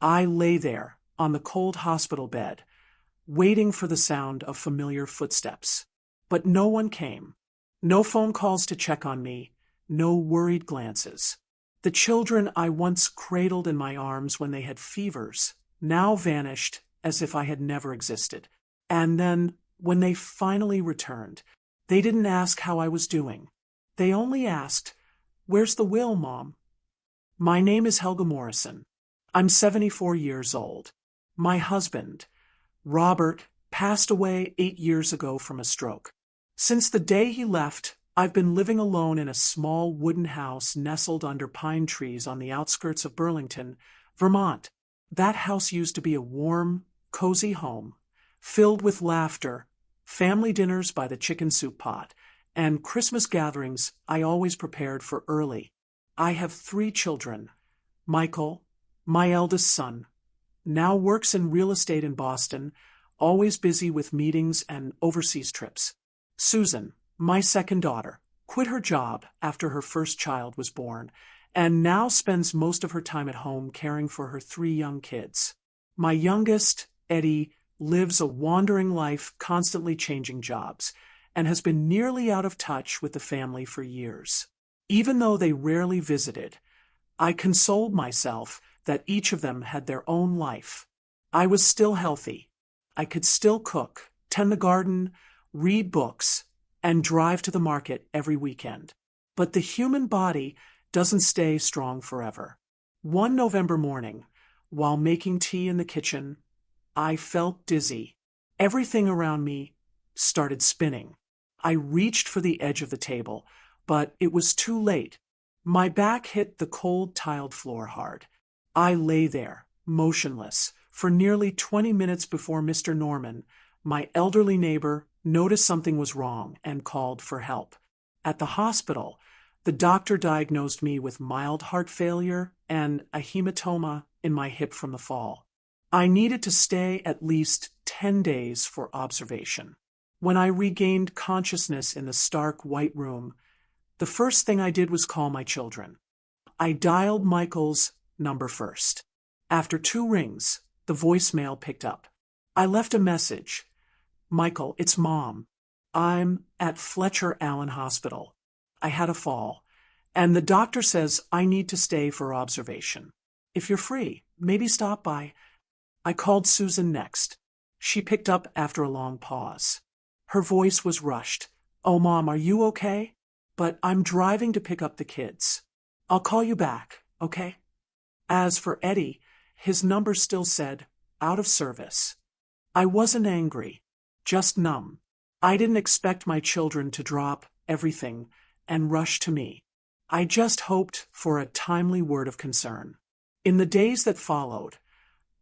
I lay there, on the cold hospital bed, waiting for the sound of familiar footsteps. But no one came. No phone calls to check on me, no worried glances. The children I once cradled in my arms when they had fevers now vanished as if I had never existed. And then, when they finally returned, they didn't ask how I was doing. They only asked, "Where's the will, Mom?" My name is Helga Morrison. I'm 74 years old. My husband, Robert, passed away 8 years ago from a stroke. Since the day he left, I've been living alone in a small wooden house nestled under pine trees on the outskirts of Burlington, Vermont. That house used to be a warm, cozy home, filled with laughter, family dinners by the chicken soup pot, and Christmas gatherings I always prepared for early. I have 3 children. Michael, my eldest son, now works in real estate in Boston, always busy with meetings and overseas trips. Susan, my second daughter, quit her job after her first child was born, and now spends most of her time at home caring for her 3 young kids. My youngest, Eddie, lives a wandering life, constantly changing jobs, and has been nearly out of touch with the family for years. Even though they rarely visited, I consoled myself that each of them had their own life. I was still healthy. I could still cook, tend the garden, read books, and drive to the market every weekend. But the human body doesn't stay strong forever. One November morning, while making tea in the kitchen, I felt dizzy. Everything around me started spinning. I reached for the edge of the table, but it was too late. My back hit the cold tiled floor hard. I lay there, motionless, for nearly 20 minutes before Mr. Norman, my elderly neighbor, noticed something was wrong and called for help. At the hospital, the doctor diagnosed me with mild heart failure and a hematoma in my hip from the fall. I needed to stay at least 10 days for observation. When I regained consciousness in the stark white room, the first thing I did was call my children. I dialed Michael's number first. After 2 rings, the voicemail picked up. I left a message. "Michael, it's Mom. I'm at Fletcher Allen Hospital. I had a fall, and the doctor says I need to stay for observation. If you're free, maybe stop by." I called Susan next. She picked up after a long pause. Her voice was rushed. "Oh, Mom, are you okay? But I'm driving to pick up the kids. I'll call you back, okay?" As for Eddie, his number still said, "out of service." I wasn't angry, just numb. I didn't expect my children to drop everything and rush to me. I just hoped for a timely word of concern. In the days that followed,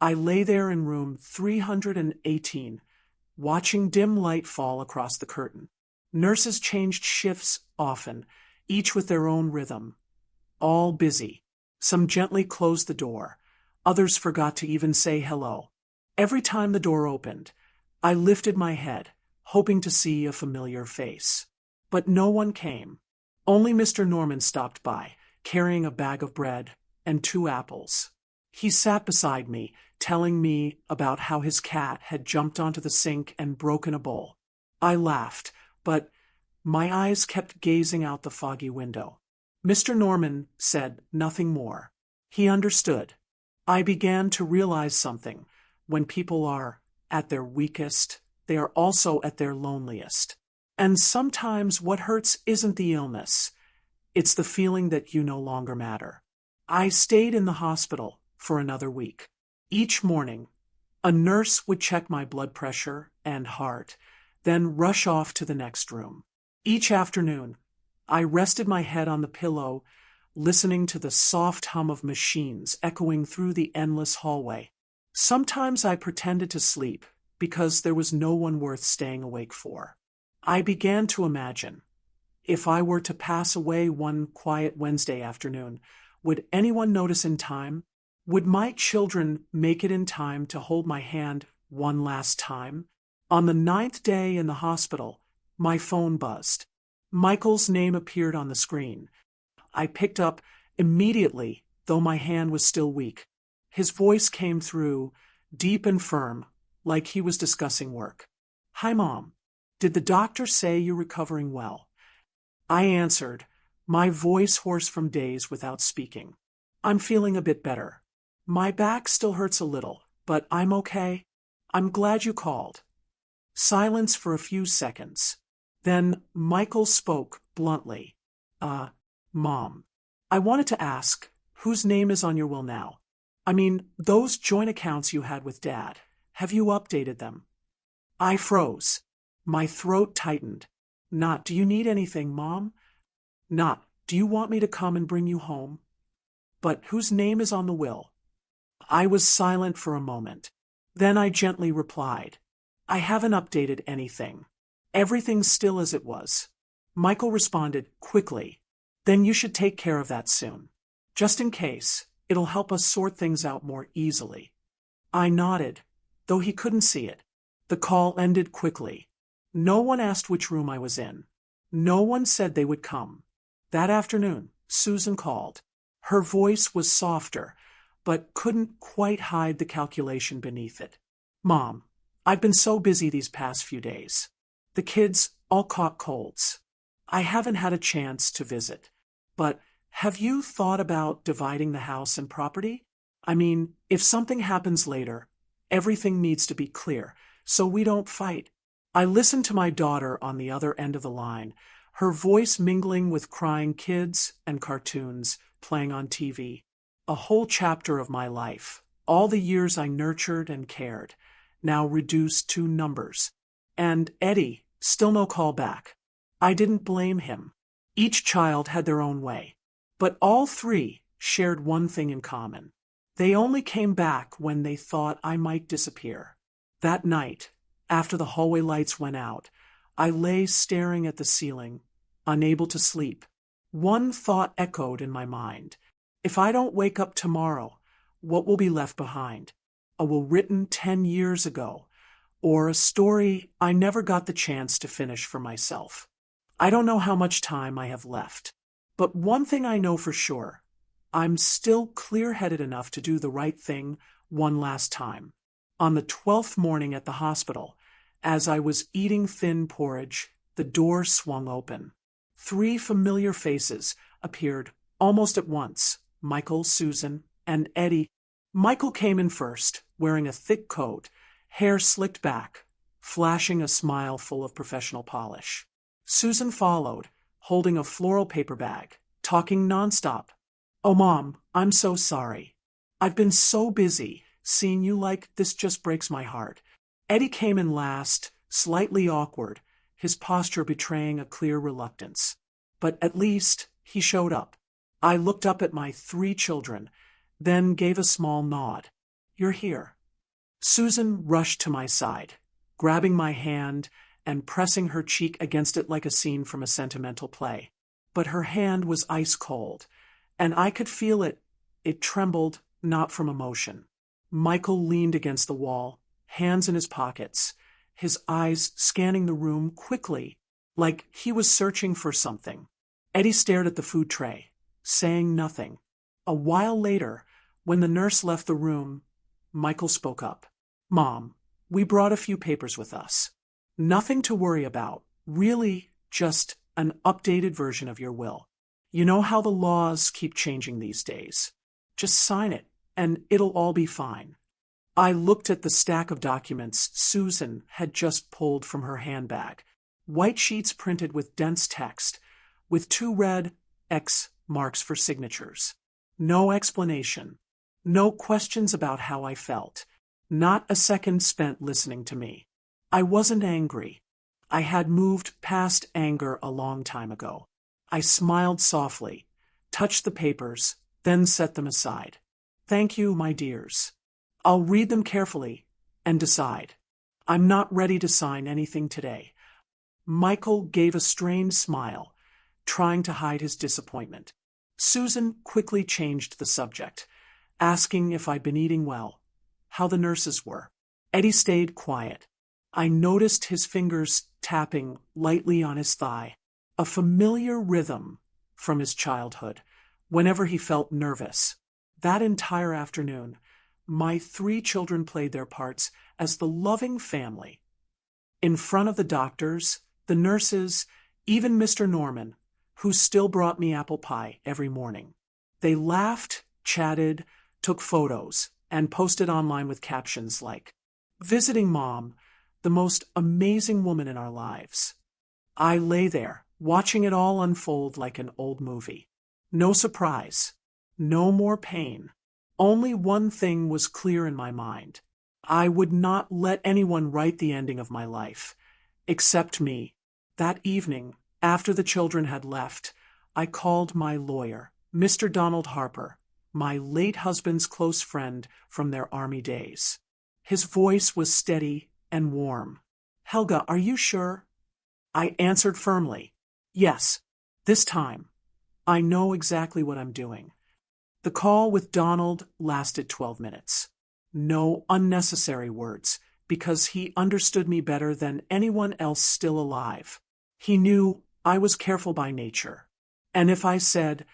I lay there in room 318, watching dim light fall across the curtain. Nurses changed shifts often, each with their own rhythm. All busy. Some gently closed the door. Others forgot to even say hello. Every time the door opened, I lifted my head, hoping to see a familiar face. But no one came. Only Mr. Norman stopped by, carrying a bag of bread and 2 apples. He sat beside me, telling me about how his cat had jumped onto the sink and broken a bowl. I laughed, but my eyes kept gazing out the foggy window. Mr. Norman said nothing more. He understood. I began to realize something. When people are at their weakest, they are also at their loneliest. And sometimes what hurts isn't the illness. It's the feeling that you no longer matter. I stayed in the hospital for another week. Each morning, a nurse would check my blood pressure and heart, then rush off to the next room. Each afternoon, I rested my head on the pillow, listening to the soft hum of machines echoing through the endless hallway. Sometimes I pretended to sleep because there was no one worth staying awake for. I began to imagine, if I were to pass away one quiet Wednesday afternoon, would anyone notice in time? Would my children make it in time to hold my hand one last time? On the 9th day in the hospital, my phone buzzed. Michael's name appeared on the screen. I picked up immediately, though my hand was still weak. His voice came through, deep and firm, like he was discussing work. "Hi, Mom. Did the doctor say you're recovering well?" I answered, my voice hoarse from days without speaking. "I'm feeling a bit better. My back still hurts a little, but I'm okay. I'm glad you called." Silence for a few seconds. Then Michael spoke bluntly. Mom, I wanted to ask, whose name is on your will now? I mean, those joint accounts you had with Dad. Have you updated them?" I froze. My throat tightened. "Not, do you need anything, Mom? Not, do you want me to come and bring you home? But whose name is on the will?" I was silent for a moment. Then I gently replied, "I haven't updated anything. Everything's still as it was." Michael responded quickly, "Then you should take care of that soon. Just in case, it'll help us sort things out more easily." I nodded, though he couldn't see it. The call ended quickly. No one asked which room I was in. No one said they would come. That afternoon, Susan called. Her voice was softer, but couldn't quite hide the calculation beneath it. "Mom, I've been so busy these past few days. The kids all caught colds. I haven't had a chance to visit. But have you thought about dividing the house and property? I mean, if something happens later, everything needs to be clear, so we don't fight." I listened to my daughter on the other end of the line, her voice mingling with crying kids and cartoons playing on TV. A whole chapter of my life, all the years I nurtured and cared, now reduced to numbers. And Eddie, still no call back. I didn't blame him. Each child had their own way. But all three shared one thing in common. They only came back when they thought I might disappear. That night, after the hallway lights went out, I lay staring at the ceiling, unable to sleep. One thought echoed in my mind. If I don't wake up tomorrow, what will be left behind? A will written 10 years ago, or a story I never got the chance to finish for myself. I don't know how much time I have left, but one thing I know for sure, I'm still clear-headed enough to do the right thing one last time. On the 12th morning at the hospital, as I was eating thin porridge, the door swung open. 3 familiar faces appeared almost at once: Michael, Susan, and Eddie. Michael came in first, wearing a thick coat, hair slicked back, flashing a smile full of professional polish. Susan followed, holding a floral paper bag, talking nonstop. "Oh, Mom, I'm so sorry. I've been so busy. Seeing you like this just breaks my heart." Eddie came in last, slightly awkward, his posture betraying a clear reluctance. But at least he showed up. I looked up at my 3 children, then gave a small nod. "You're here." Susan rushed to my side, grabbing my hand and pressing her cheek against it like a scene from a sentimental play. But her hand was ice cold, and I could feel it. It trembled, not from emotion. Michael leaned against the wall, hands in his pockets, his eyes scanning the room quickly, like he was searching for something. Eddie stared at the food tray, saying nothing. A while later, when the nurse left the room, Michael spoke up. "Mom, we brought a few papers with us. Nothing to worry about, really, just an updated version of your will. You know how the laws keep changing these days. Just sign it, and it'll all be fine." I looked at the stack of documents Susan had just pulled from her handbag. White sheets printed with dense text, with 2 red X marks for signatures. No explanation. No questions about how I felt. Not a second spent listening to me. I wasn't angry. I had moved past anger a long time ago. I smiled softly, touched the papers, then set them aside. "Thank you, my dears. I'll read them carefully and decide. I'm not ready to sign anything today." Michael gave a strained smile, trying to hide his disappointment. Susan quickly changed the subject, asking if I'd been eating well, how the nurses were. Eddie stayed quiet. I noticed his fingers tapping lightly on his thigh, a familiar rhythm from his childhood, whenever he felt nervous. That entire afternoon, my 3 children played their parts as the loving family. In front of the doctors, the nurses, even Mr. Norman, who still brought me apple pie every morning. They laughed, chatted, took photos, and posted online with captions like, "Visiting Mom, the most amazing woman in our lives." I lay there, watching it all unfold like an old movie. No surprise, no more pain. Only one thing was clear in my mind. I would not let anyone write the ending of my life, except me. That evening, after the children had left, I called my lawyer, Mr. Donald Harper, my late husband's close friend from their Army days. His voice was steady and warm. "Helga, are you sure?" I answered firmly, "Yes, this time. I know exactly what I'm doing." The call with Donald lasted 12 minutes. No unnecessary words, because he understood me better than anyone else still alive. He knew I was careful by nature. And if I said,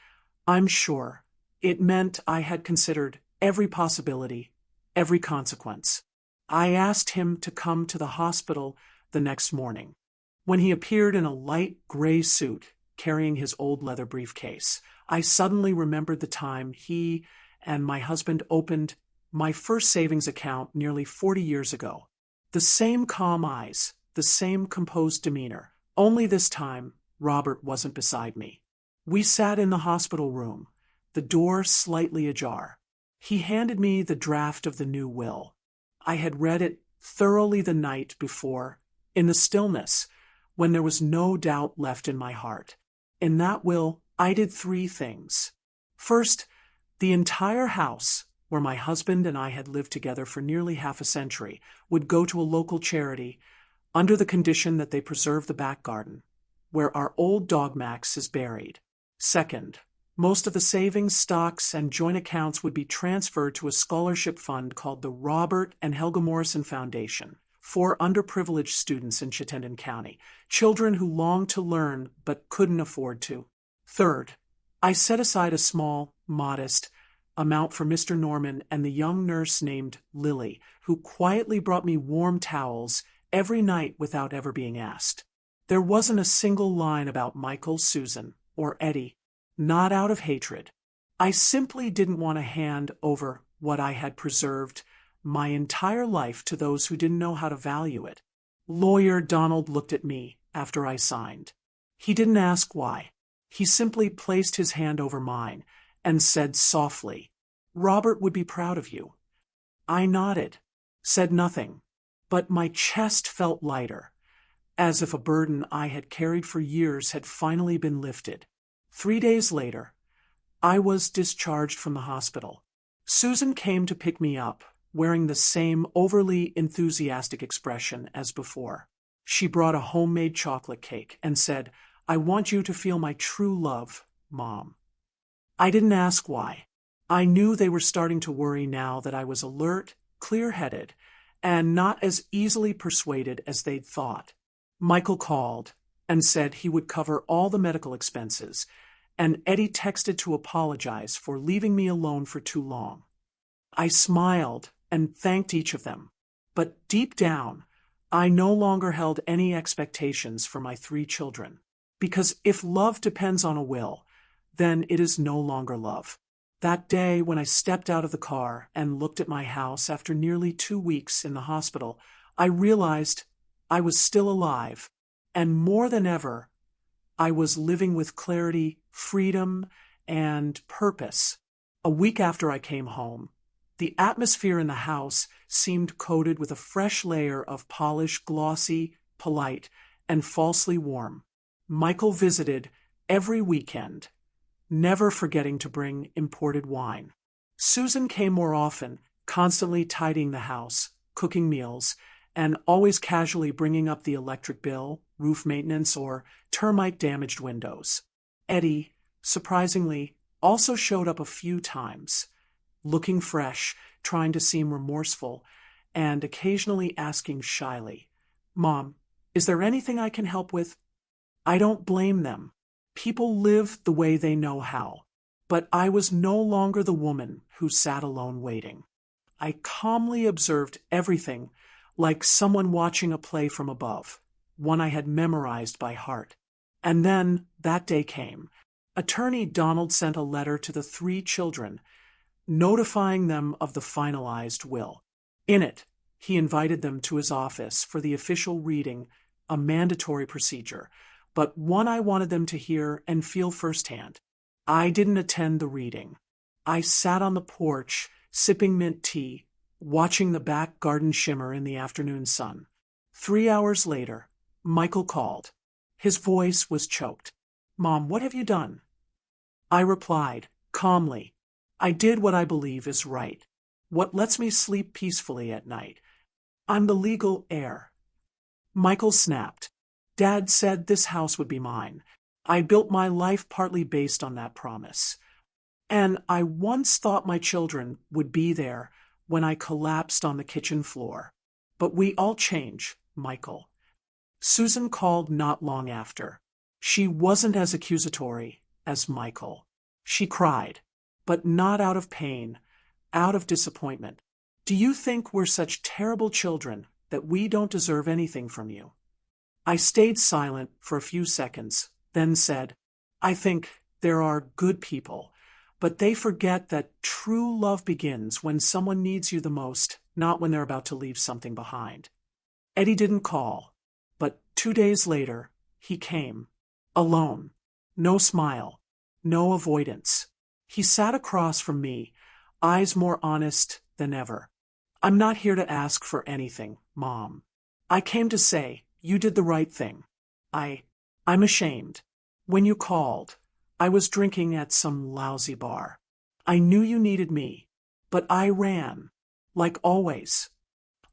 "I'm sure," it meant I had considered every possibility, every consequence. I asked him to come to the hospital the next morning. When he appeared in a light gray suit, carrying his old leather briefcase, I suddenly remembered the time he and my husband opened my first savings account nearly 40 years ago. The same calm eyes, the same composed demeanor, only this time Robert wasn't beside me. We sat in the hospital room, the door slightly ajar. He handed me the draft of the new will. I had read it thoroughly the night before, in the stillness, when there was no doubt left in my heart. In that will, I did 3 things. First, the entire house, where my husband and I had lived together for nearly half a century, would go to a local charity, under the condition that they preserve the back garden, where our old dog Max is buried. Second, most of the savings, stocks, and joint accounts would be transferred to a scholarship fund called the Robert and Helga Morrison Foundation for underprivileged students in Chittenden County, children who longed to learn but couldn't afford to. Third, I set aside a small, modest amount for Mr. Norman and the young nurse named Lily, who quietly brought me warm towels every night without ever being asked. There wasn't a single line about Michael, Susan, or Eddie, not out of hatred. I simply didn't want to hand over what I had preserved my entire life to those who didn't know how to value it. Lawyer Donald looked at me after I signed. He didn't ask why. He simply placed his hand over mine and said softly, "Robert would be proud of you." I nodded, said nothing, but my chest felt lighter, as if a burden I had carried for years had finally been lifted. 3 days later, I was discharged from the hospital. Susan came to pick me up, wearing the same overly enthusiastic expression as before. She brought a homemade chocolate cake and said, "I want you to feel my true love, Mom." I didn't ask why. I knew they were starting to worry now that I was alert, clear-headed, and not as easily persuaded as they'd thought. Michael called and said he would cover all the medical expenses, and Eddie texted to apologize for leaving me alone for too long. I smiled and thanked each of them, but deep down, I no longer held any expectations for my 3 children, because if love depends on a will, then it is no longer love. That day, when I stepped out of the car and looked at my house after nearly 2 weeks in the hospital, I realized I was still alive, and more than ever, I was living with clarity, freedom, and purpose. A week after I came home, the atmosphere in the house seemed coated with a fresh layer of polish, glossy, polite, and falsely warm. Michael visited every weekend, never forgetting to bring imported wine. Susan came more often, constantly tidying the house, cooking meals, and always casually bringing up the electric bill, roof maintenance, or termite-damaged windows. Eddie, surprisingly, also showed up a few times, looking fresh, trying to seem remorseful, and occasionally asking shyly, "Mom, is there anything I can help with?" I don't blame them. People live the way they know how. But I was no longer the woman who sat alone waiting. I calmly observed everything, like someone watching a play from above, one I had memorized by heart. And then, that day came. Attorney Donald sent a letter to the three children, notifying them of the finalized will. In it, he invited them to his office for the official reading, a mandatory procedure, but one I wanted them to hear and feel firsthand. I didn't attend the reading. I sat on the porch, sipping mint tea, watching the back garden shimmer in the afternoon sun. 3 hours later, Michael called. His voice was choked. "Mom, what have you done?" I replied, calmly, "I did what I believe is right. What lets me sleep peacefully at night. I'm the legal heir." Michael snapped. "Dad said this house would be mine. I built my life partly based on that promise. And I once thought my children would be there when I collapsed on the kitchen floor. But we all change, Michael." Susan called not long after. She wasn't as accusatory as Michael. She cried, but not out of pain, out of disappointment. "Do you think we're such terrible children that we don't deserve anything from you?" I stayed silent for a few seconds, then said, "I think there are good people, but they forget that true love begins when someone needs you the most, not when they're about to leave something behind." Eddie didn't call, but 2 days later, he came. Alone. No smile. No avoidance. He sat across from me, eyes more honest than ever. "I'm not here to ask for anything, Mom. I came to say, you did the right thing. I'm ashamed. When you called, I was drinking at some lousy bar. I knew you needed me, but I ran. Like always."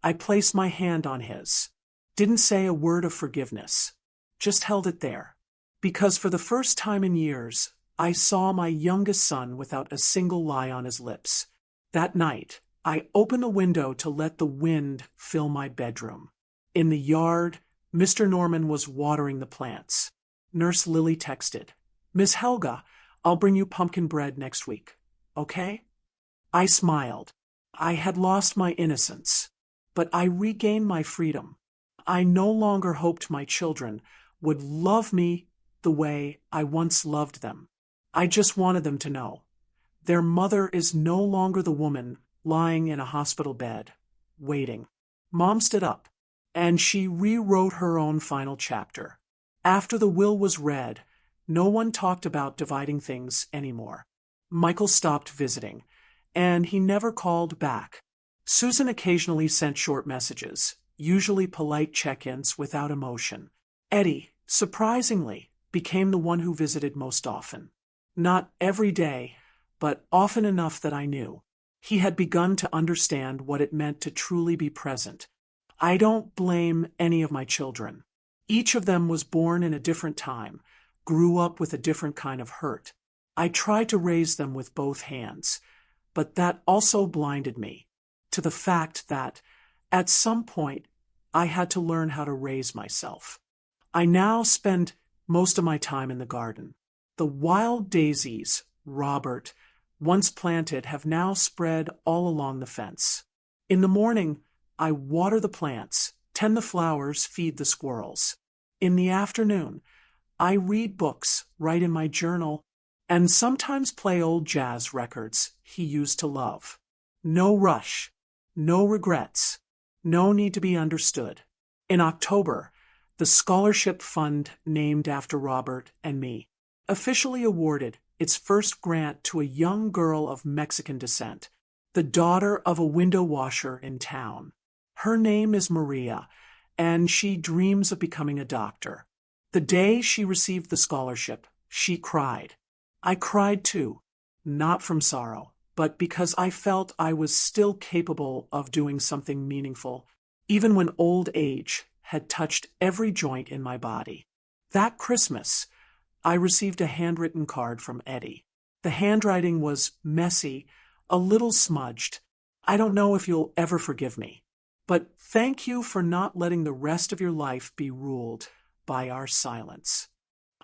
I placed my hand on his. Didn't say a word of forgiveness. Just held it there. Because for the first time in years, I saw my youngest son without a single lie on his lips. That night, I opened the window to let the wind fill my bedroom. In the yard, Mr. Norman was watering the plants. Nurse Lily texted, "Miss Helga, I'll bring you pumpkin bread next week. Okay?" I smiled. I had lost my innocence, but I regained my freedom. I no longer hoped my children would love me the way I once loved them. I just wanted them to know their mother is no longer the woman lying in a hospital bed, waiting. Mom stood up, and she rewrote her own final chapter. After the will was read, no one talked about dividing things anymore. Michael stopped visiting, and he never called back. Susan occasionally sent short messages, usually polite check-ins without emotion. Eddie, surprisingly, became the one who visited most often. Not every day, but often enough that I knew. He had begun to understand what it meant to truly be present. I don't blame any of my children. Each of them was born in a different time, grew up with a different kind of hurt. I tried to raise them with both hands, but that also blinded me to the fact that, at some point, I had to learn how to raise myself. I now spend most of my time in the garden. The wild daisies, Robert, once planted, have now spread all along the fence. In the morning, I water the plants, tend the flowers, feed the squirrels. In the afternoon, I read books, write in my journal, and sometimes play old jazz records he used to love. No rush, no regrets, no need to be understood. In October, the scholarship fund named after Robert and me officially awarded its first grant to a young girl of Mexican descent, the daughter of a window washer in town. Her name is Maria, and she dreams of becoming a doctor. The day she received the scholarship, she cried. I cried too, not from sorrow, but because I felt I was still capable of doing something meaningful, even when old age had touched every joint in my body. That Christmas, I received a handwritten card from Eddie. The handwriting was messy, a little smudged. "I don't know if you'll ever forgive me, but thank you for not letting the rest of your life be ruled by our silence."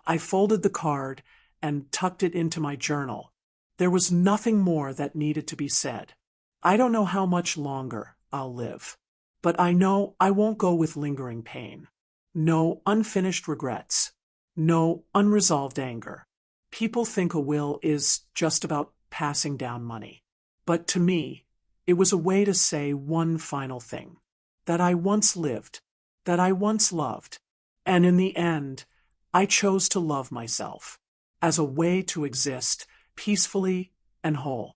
I folded the card and tucked it into my journal. There was nothing more that needed to be said. I don't know how much longer I'll live, but I know I won't go with lingering pain. No unfinished regrets. No unresolved anger. People think a will is just about passing down money. But to me, it was a way to say one final thing. That I once lived. That I once loved. And in the end, I chose to love myself as a way to exist peacefully and whole.